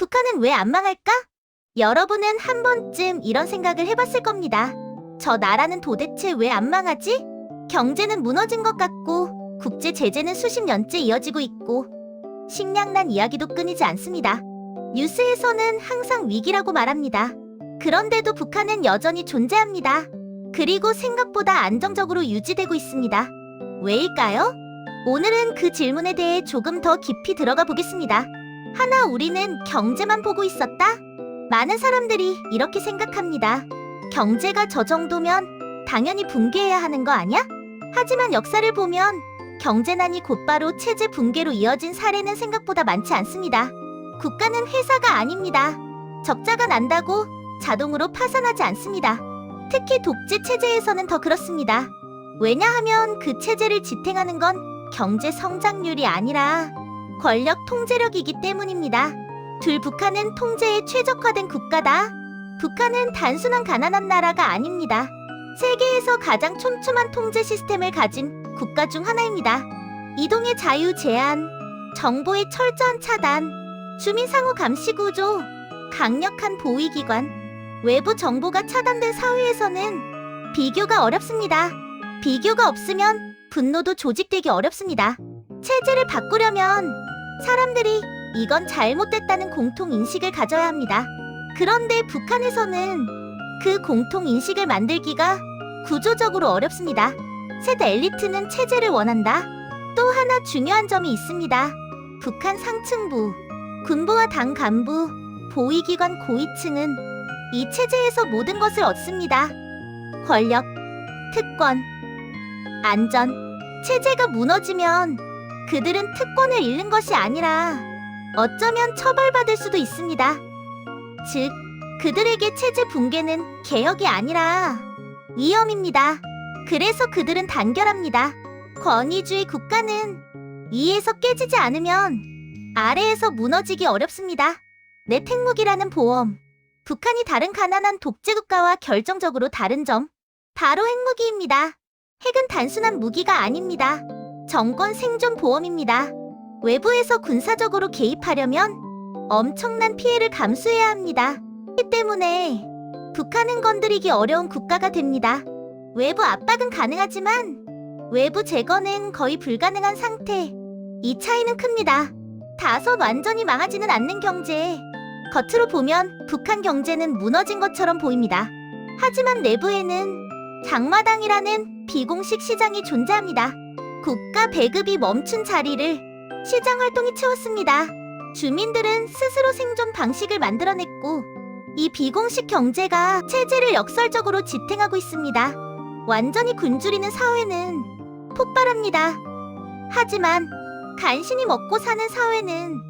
북한은 왜 안 망할까? 여러분은 한 번쯤 이런 생각을 해봤을 겁니다. 저 나라는 도대체 왜 안 망하지? 경제는 무너진 것 같고 국제 제재는 수십 년째 이어지고 있고 식량난 이야기도 끊이지 않습니다. 뉴스에서는 항상 위기라고 말합니다. 그런데도 북한은 여전히 존재합니다. 그리고 생각보다 안정적으로 유지되고 있습니다. 왜일까요? 오늘은 그 질문에 대해 조금 더 깊이 들어가 보겠습니다. 하나, 우리는 경제만 보고 있었다? 많은 사람들이 이렇게 생각합니다. 경제가 저 정도면 당연히 붕괴해야 하는 거 아냐? 하지만 역사를 보면 경제난이 곧바로 체제 붕괴로 이어진 사례는 생각보다 많지 않습니다. 국가는 회사가 아닙니다. 적자가 난다고 자동으로 파산하지 않습니다. 특히 독재 체제에서는 더 그렇습니다. 왜냐하면 그 체제를 지탱하는 건 경제 성장률이 아니라 권력 통제력이기 때문입니다. 북한은 통제에 최적화된 국가다. 북한은 단순한 가난한 나라가 아닙니다. 세계에서 가장 촘촘한 통제 시스템을 가진 국가 중 하나입니다. 이동의 자유 제한, 정보의 철저한 차단, 주민 상호 감시 구조, 강력한 보위기관, 외부 정보가 차단된 사회에서는 비교가 어렵습니다. 비교가 없으면 분노도 조직되기 어렵습니다. 체제를 바꾸려면 사람들이 이건 잘못됐다는 공통인식을 가져야 합니다. 그런데 북한에서는 그 공통인식을 만들기가 구조적으로 어렵습니다. 세대 엘리트는 체제를 원한다. 또 하나 중요한 점이 있습니다. 북한 상층부, 군부와 당 간부, 보위기관 고위층은 이 체제에서 모든 것을 얻습니다. 권력, 특권, 안전. 체제가 무너지면 그들은 특권을 잃는 것이 아니라 어쩌면 처벌받을 수도 있습니다. 즉, 그들에게 체제 붕괴는 개혁이 아니라 위험입니다. 그래서 그들은 단결합니다. 권위주의 국가는 위에서 깨지지 않으면 아래에서 무너지기 어렵습니다. 내 핵무기라는 보험. 북한이 다른 가난한 독재국가와 결정적으로 다른 점, 바로 핵무기입니다. 핵은 단순한 무기가 아닙니다. 정권 생존 보험입니다. 외부에서 군사적으로 개입하려면 엄청난 피해를 감수해야 합니다. 이 때문에 북한은 건드리기 어려운 국가가 됩니다. 외부 압박은 가능하지만 외부 제거는 거의 불가능한 상태. 이 차이는 큽니다. 다소 완전히 망하지는 않는 경제. 겉으로 보면 북한 경제는 무너진 것처럼 보입니다. 하지만 내부에는 장마당이라는 비공식 시장이 존재합니다. 국가 배급이 멈춘 자리를 시장 활동이 채웠습니다. 주민들은 스스로 생존 방식을 만들어냈고 이 비공식 경제가 체제를 역설적으로 지탱하고 있습니다. 완전히 굶주리는 사회는 폭발합니다. 하지만 간신히 먹고 사는 사회는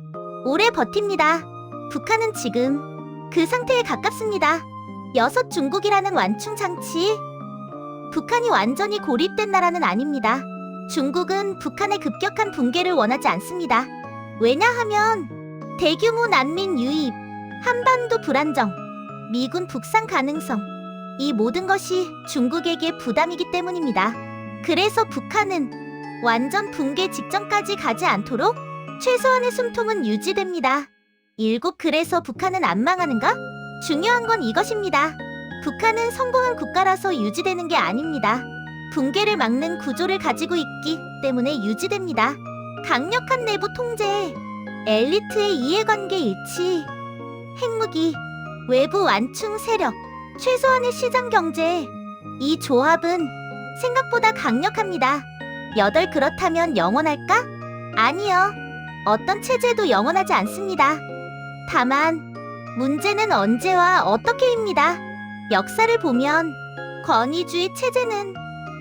오래 버팁니다. 북한은 지금 그 상태에 가깝습니다. 여섯 중국이라는 완충 장치. 북한이 완전히 고립된 나라는 아닙니다. 중국은 북한의 급격한 붕괴를 원하지 않습니다. 왜냐하면 대규모 난민 유입, 한반도 불안정, 미군 북상 가능성, 이 모든 것이 중국에게 부담이기 때문입니다. 그래서 북한은 완전 붕괴 직전까지 가지 않도록 최소한의 숨통은 유지됩니다. 7. 그래서 북한은 안 망하는가? 중요한 건 이것입니다. 북한은 성공한 국가라서 유지되는 게 아닙니다. 붕괴를 막는 구조를 가지고 있기 때문에 유지됩니다. 강력한 내부 통제, 엘리트의 이해관계 일치, 핵무기, 외부 완충 세력, 최소한의 시장 경제. 이 조합은 생각보다 강력합니다. 8. 그렇다면 영원할까? 아니요. 어떤 체제도 영원하지 않습니다. 다만 문제는 언제와 어떻게입니다. 역사를 보면 권위주의 체제는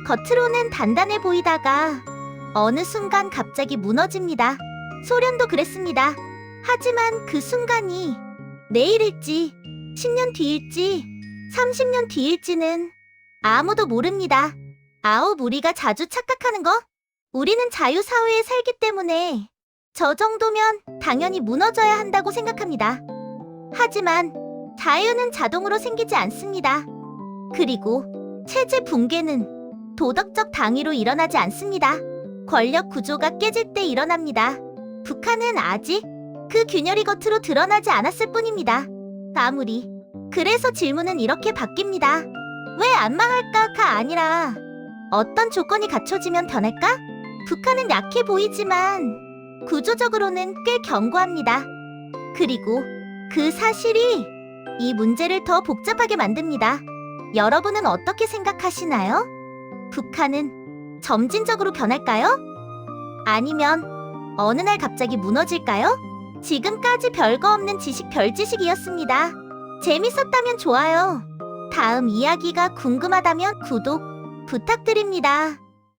겉으로는 단단해 보이다가 어느 순간 갑자기 무너집니다. 소련도 그랬습니다. 하지만 그 순간이 내일일지, 10년 뒤일지, 30년 뒤일지는 아무도 모릅니다. 우리가 자주 착각하는 거? 우리는 자유사회에 살기 때문에 저 정도면 당연히 무너져야 한다고 생각합니다. 하지만 자유는 자동으로 생기지 않습니다. 그리고 체제 붕괴는 도덕적 당위로 일어나지 않습니다. 권력 구조가 깨질 때 일어납니다. 북한은 아직 그 균열이 겉으로 드러나지 않았을 뿐입니다. 아무리. 그래서 질문은 이렇게 바뀝니다. 왜 안 망할까가 아니라 어떤 조건이 갖춰지면 변할까? 북한은 약해 보이지만 구조적으로는 꽤 견고합니다. 그리고 그 사실이 이 문제를 더 복잡하게 만듭니다. 여러분은 어떻게 생각하시나요? 북한은 점진적으로 변할까요? 아니면 어느 날 갑자기 무너질까요? 지금까지 별거 없는 별지식이었습니다. 재밌었다면 좋아요. 다음 이야기가 궁금하다면 구독 부탁드립니다.